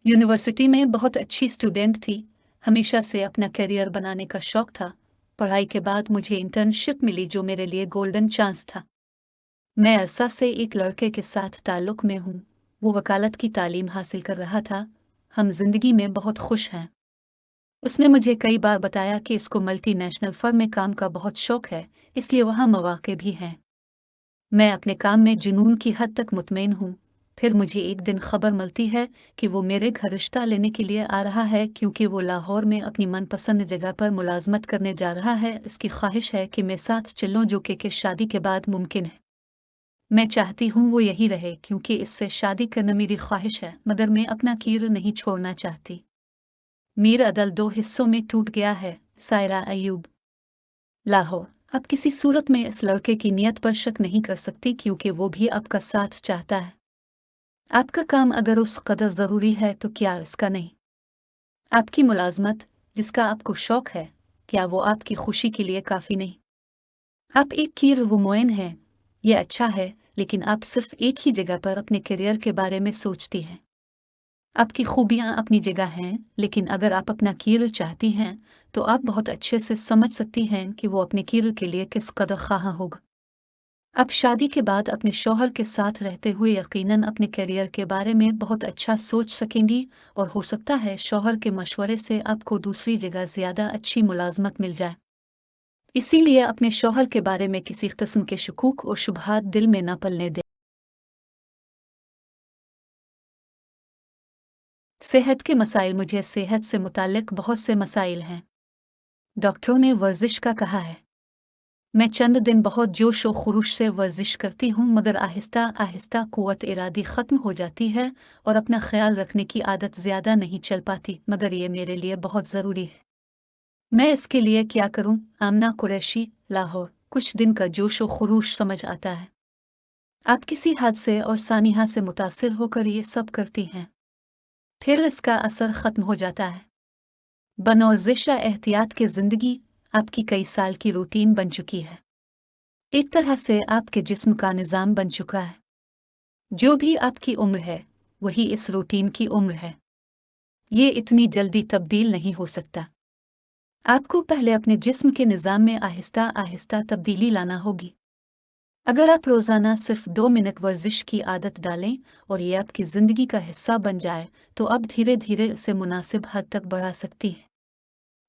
University में बहुत अच्छी स्टूडेंट थी। हमेशा से अपना करियर बनाने का शौक था। पढ़ाई के बाद मुझे इंटर्नशिप मिली जो मेरे लिए गोल्डन चांस था। मैं अरसा से एक लड़के के साथ ताल्लुक में हूँ। वो वकालत की तालीम हासिल कर रहा था। हम जिंदगी में बहुत खुश हैं। उसने मुझे कई बार बताया कि इसको मल्टीनेशनल फर्म में काम का बहुत शौक है, इसलिए वहाँ मौके भी हैं। मैं अपने काम में जुनून की हद तक मुतमईन हूँ। फिर मुझे एक दिन खबर मिलती है कि वो मेरे घर रिश्ता लेने के लिए आ रहा है, क्योंकि वो लाहौर में अपनी मनपसंद जगह पर मुलाजमत करने जा रहा है। इसकी ख्वाहिश है कि मैं साथ चलूं, जो कि शादी के बाद मुमकिन है। मैं चाहती हूँ वो यही रहे, क्योंकि इससे शादी करना मेरी ख्वाहिश है, मगर मैं अपना कीर नहीं छोड़ना चाहती। मेरा दिल दो हिस्सों में टूट गया है। सायरा अयूब, लाहौर। अब किसी सूरत में इस लड़के की नीयत पर शक नहीं कर सकती, क्योंकि वो भी आपका साथ चाहता है। आपका काम अगर उस कदर ज़रूरी है तो क्या इसका नहीं? आपकी मुलाजमत जिसका आपको शौक है, क्या वो आपकी खुशी के लिए काफ़ी नहीं? आप एक कीर वुमोइन हैं, ये अच्छा है, लेकिन आप सिर्फ एक ही जगह पर अपने करियर के बारे में सोचती हैं। आपकी खूबियाँ अपनी जगह हैं, लेकिन अगर आप अपना कीर चाहती हैं तो आप बहुत अच्छे से समझ सकती हैं कि वो अपने कीर के लिए किस कदर ख़्वाह होगा। अब शादी के बाद अपने शौहर के साथ रहते हुए यकीनन अपने करियर के बारे में बहुत अच्छा सोच सकेंगी, और हो सकता है शौहर के मशवरे से आपको दूसरी जगह ज़्यादा अच्छी मुलाजमत मिल जाए। इसीलिए अपने शौहर के बारे में किसी किस्म के शकूक और शुबहात दिल में न पलने दें। सेहत के मसाइल। मुझे सेहत से मुताल्लिक बहुत से मसाइल हैं। डॉक्टरों ने वर्जिश का कहा है। मैं चंद दिन बहुत जोश और खरूश से वर्जिश करती हूँ, मगर आहिस्ता आहिस्ता कुव्वत इरादी ख़त्म हो जाती है और अपना ख्याल रखने की आदत ज़्यादा नहीं चल पाती, मगर ये मेरे लिए बहुत ज़रूरी है। मैं इसके लिए क्या करूँ? आमना कुरैशी, लाहौर। कुछ दिन का जोश और खरूश समझ आता है। आप किसी हादसे और सानिहा से मुतासिर होकर ये सब करती हैं, फिर इसका असर ख़त्म हो जाता है। बनौजिश एहतियात की ज़िंदगी आपकी कई साल की रूटीन बन चुकी है। एक तरह से आपके जिस्म का निज़ाम बन चुका है। जो भी आपकी उम्र है, वही इस रूटीन की उम्र है। ये इतनी जल्दी तब्दील नहीं हो सकता। आपको पहले अपने जिस्म के निज़ाम में आहिस्ता आहिस्ता तब्दीली लाना होगी। अगर आप रोज़ाना सिर्फ 2 मिनट वर्जिश की आदत डालें और ये आपकी ज़िंदगी का हिस्सा बन जाए, तो अब धीरे धीरे इसे मुनासिब हद तक बढ़ा सकती है।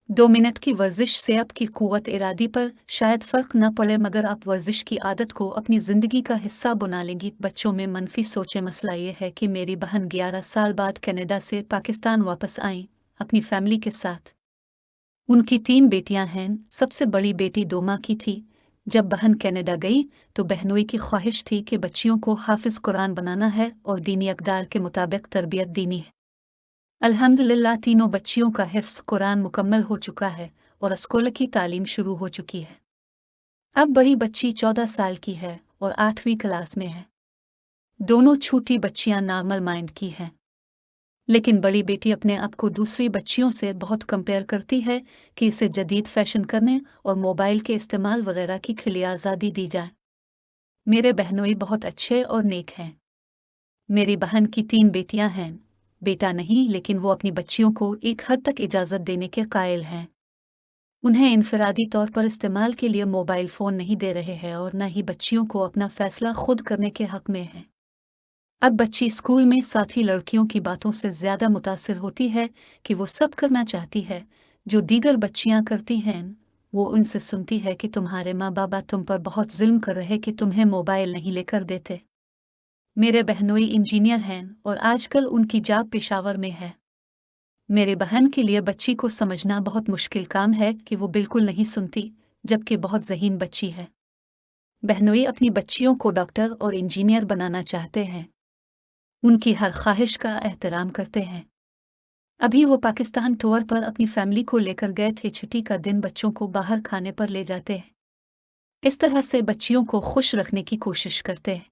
2 मिनट की वर्जिश से आपकी कुव्वत इरादी पर शायद फ़र्क न पड़े, मगर आप वर्जिश की आदत को अपनी ज़िंदगी का हिस्सा बना लेंगी। बच्चों में मनफी सोचें। मसला ये है कि मेरी बहन 11 साल बाद कनाडा से पाकिस्तान वापस आईं अपनी फैमिली के साथ। उनकी 3 बेटियां हैं। सबसे बड़ी बेटी 2 माह की थी जब बहन कनाडा गई, तो बहनोई की ख्वाहिश थी कि बच्चियों को हाफिज कुरान बनाना है और दीनी अक़दार के मुताबिक तरबियत देनी है। अल्हम्दुलिल्लाह तीनों बच्चियों का हिफ्ज़ कुरान मुकम्मल हो चुका है और स्कूल की तालीम शुरू हो चुकी है। अब बड़ी बच्ची 14 साल की है और 8वीं क्लास में है। दोनों छोटी बच्चियां नॉर्मल माइंड की हैं, लेकिन बड़ी बेटी अपने आप को दूसरी बच्चियों से बहुत कंपेयर करती है कि इसे जदीद फैशन करने और मोबाइल के इस्तेमाल वगैरह की खुली आज़ादी दी जाए। मेरे बहनोई बहुत अच्छे और नेक हैं। मेरी बहन की 3 बेटियां हैं। बेटा नहीं, लेकिन वो अपनी बच्चियों को एक हद तक इजाज़त देने के कायल हैं। उन्हें इनफरादी तौर पर इस्तेमाल के लिए मोबाइल फ़ोन नहीं दे रहे हैं और न ही बच्चियों को अपना फ़ैसला खुद करने के हक़ में हैं। अब बच्ची स्कूल में साथी लड़कियों की बातों से ज़्यादा मुतासिर होती है कि वो सब करना चाहती है जो दीगर बच्चियां करती हैं। वो उनसे सुनती है कि तुम्हारे माँ बाप तुम पर बहुत जुल्म कर रहे कि तुम्हें मोबाइल नहीं लेकर देते। मेरे बहनोई इंजीनियर हैं और आजकल उनकी जॉब पेशावर में है। मेरी बहन के लिए बच्ची को समझना बहुत मुश्किल काम है कि वो बिल्कुल नहीं सुनती, जबकि बहुत ज़हीन बच्ची है। बहनोई अपनी बच्चियों को डॉक्टर और इंजीनियर बनाना चाहते हैं। उनकी हर ख्वाहिश का एहतराम करते हैं। अभी वो पाकिस्तान टूर पर अपनी फैमिली को लेकर गए थे। छुट्टी का दिन बच्चों को बाहर खाने पर ले जाते हैं। इस तरह से बच्चियों को खुश रखने की कोशिश करते हैं।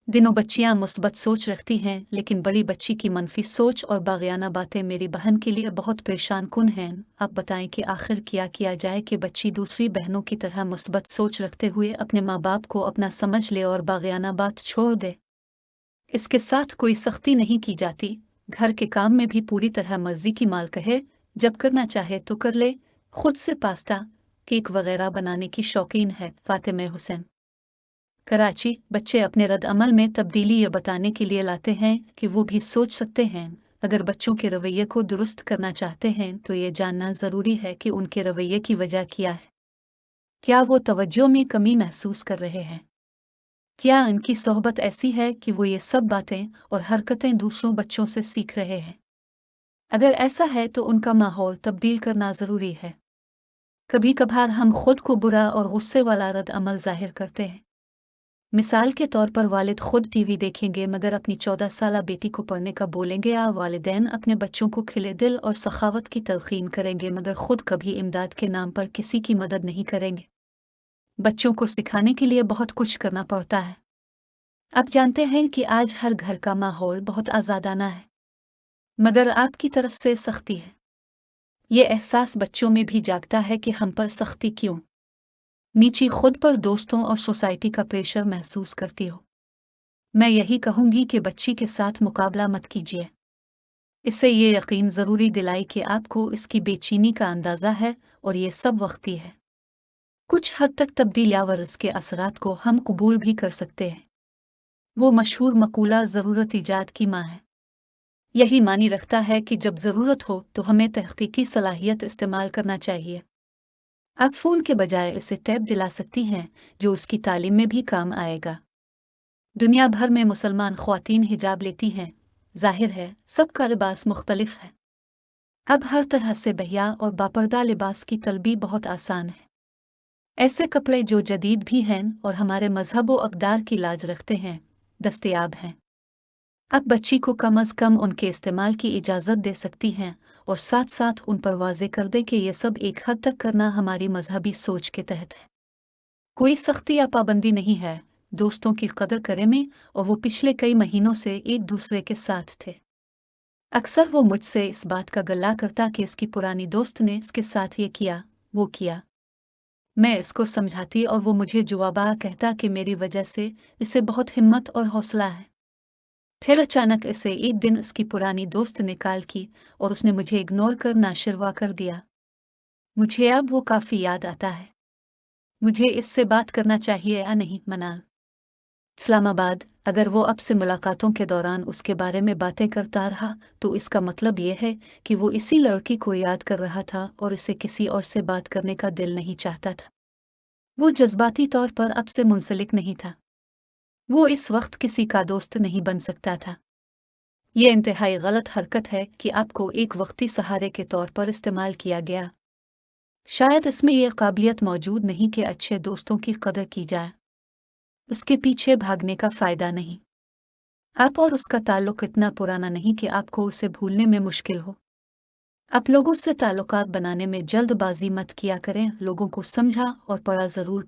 दिनों बच्चियां मुस्बत सोच रखती हैं, लेकिन बड़ी बच्ची की मनफी सोच और बाग़ियाना बातें मेरी बहन के लिए बहुत परेशान कुन हैं। आप बताएं कि आखिर क्या किया जाए कि बच्ची दूसरी बहनों की तरह मुस्बत सोच रखते हुए अपने माँ बाप को अपना समझ ले और बाग़ियाना बात छोड़ दे। इसके साथ कोई सख्ती नहीं की जाती, घर के काम में भी पूरी तरह मर्जी की मालिक है, जब करना चाहे तो कर ले। खुद से पास्ता, केक वगैरह बनाने की शौकीन है। फातिमा हुसैन, कराची। बच्चे अपने रद्द अमल में तब्दीली ये बताने के लिए लाते हैं कि वो भी सोच सकते हैं। अगर बच्चों के रवैये को दुरुस्त करना चाहते हैं तो ये जानना ज़रूरी है कि उनके रवैये की वजह क्या है। क्या वो तवज्जो में कमी महसूस कर रहे हैं? क्या उनकी सोहबत ऐसी है कि वो ये सब बातें और हरकतें दूसरों बच्चों से सीख रहे हैं? अगर ऐसा है तो उनका माहौल तब्दील करना ज़रूरी है। कभी कभार हम खुद को बुरा और गुस्से वाला रद्द अमल जाहिर करते हैं। मिसाल के तौर पर वालिद खुद टीवी देखेंगे मगर अपनी 14 साला बेटी को पढ़ने का बोलेंगे, या वालिदैन अपने बच्चों को खिले दिल और सखावत की तलकीन करेंगे मगर खुद कभी इमदाद के नाम पर किसी की मदद नहीं करेंगे। बच्चों को सिखाने के लिए बहुत कुछ करना पड़ता है। आप जानते हैं कि आज हर घर का माहौल बहुत आज़ादाना है, मगर आपकी तरफ से सख्ती है। ये एहसास बच्चों में भी जागता है कि हम पर सख्ती क्यों। नीचे खुद पर दोस्तों और सोसाइटी का प्रेशर महसूस करती हो। मैं यही कहूंगी कि बच्ची के साथ मुकाबला मत कीजिए। इससे ये यकीन ज़रूरी दिलाई कि आपको इसकी बेचैनी का अंदाज़ा है और ये सब वक्ती है। कुछ हद तक तब्दीलियाँ व इसके असरात को हम कबूल भी कर सकते हैं। वो मशहूर मकूला ज़रूरत ईजाद की माँ है। यही मानी रखता है कि जब ज़रूरत हो तो हमें तहकीकी सलाहियत इस्तेमाल करना चाहिए। आप फ़ोन के बजाय इसे टैब दिला सकती हैं जो उसकी तालीम में भी काम आएगा। दुनिया भर में मुसलमान ख्वातीन हिजाब लेती हैं। जाहिर है सबका लिबास मुख्तलिफ है। अब हर तरह से बहिया और बापर्दा लिबास की तलबी बहुत आसान है। ऐसे कपड़े जो जदीद भी हैं और हमारे मजहब व अक़दार की लाज रखते हैं दस्तयाब हैं। अब बच्ची को कम अज़ कम उनके इस्तेमाल की इजाज़त दे सकती हैं और साथ साथ उन पर वाज़े कर दे कि ये सब एक हद तक करना हमारी मजहबी सोच के तहत है। कोई सख्ती या पाबंदी नहीं है। दोस्तों की कदर करें में, और वो पिछले कई महीनों से एक दूसरे के साथ थे। अक्सर वो मुझसे इस बात का गल्ला करता कि इसकी पुरानी दोस्त ने इसके साथ ये किया वो किया। मैं इसको समझाती और वो मुझे जवाबा कहता कि मेरी वजह से इसे बहुत हिम्मत और हौसला है। फिर अचानक इसे एक दिन इसकी पुरानी दोस्त ने कॉल की और उसने मुझे इग्नोर कर नाशिरवा कर दिया। मुझे अब वो काफ़ी याद आता है। मुझे इससे बात करना चाहिए या नहीं? मना इस्लामाबाद। अगर वो अब से मुलाकातों के दौरान उसके बारे में बातें करता रहा तो इसका मतलब ये है कि वो इसी लड़की को याद कर रहा था और इसे किसी और से बात करने का दिल नहीं चाहता था। वो जज्बाती तौर पर अब से मुंसलिक नहीं था। वो इस वक्त किसी का दोस्त नहीं बन सकता था। ये इंतहाई गलत हरकत है कि आपको एक वक्ती सहारे के तौर पर इस्तेमाल किया गया। शायद इसमें यह काबिलियत मौजूद नहीं कि अच्छे दोस्तों की कदर की जाए। उसके पीछे भागने का फ़ायदा नहीं। आप और उसका ताल्लुक इतना पुराना नहीं कि आपको उसे भूलने में मुश्किल हो। आप लोगों से ताल्लुकात बनाने में जल्दबाजी मत किया करें। लोगों को समझा और पढ़ा ज़रूर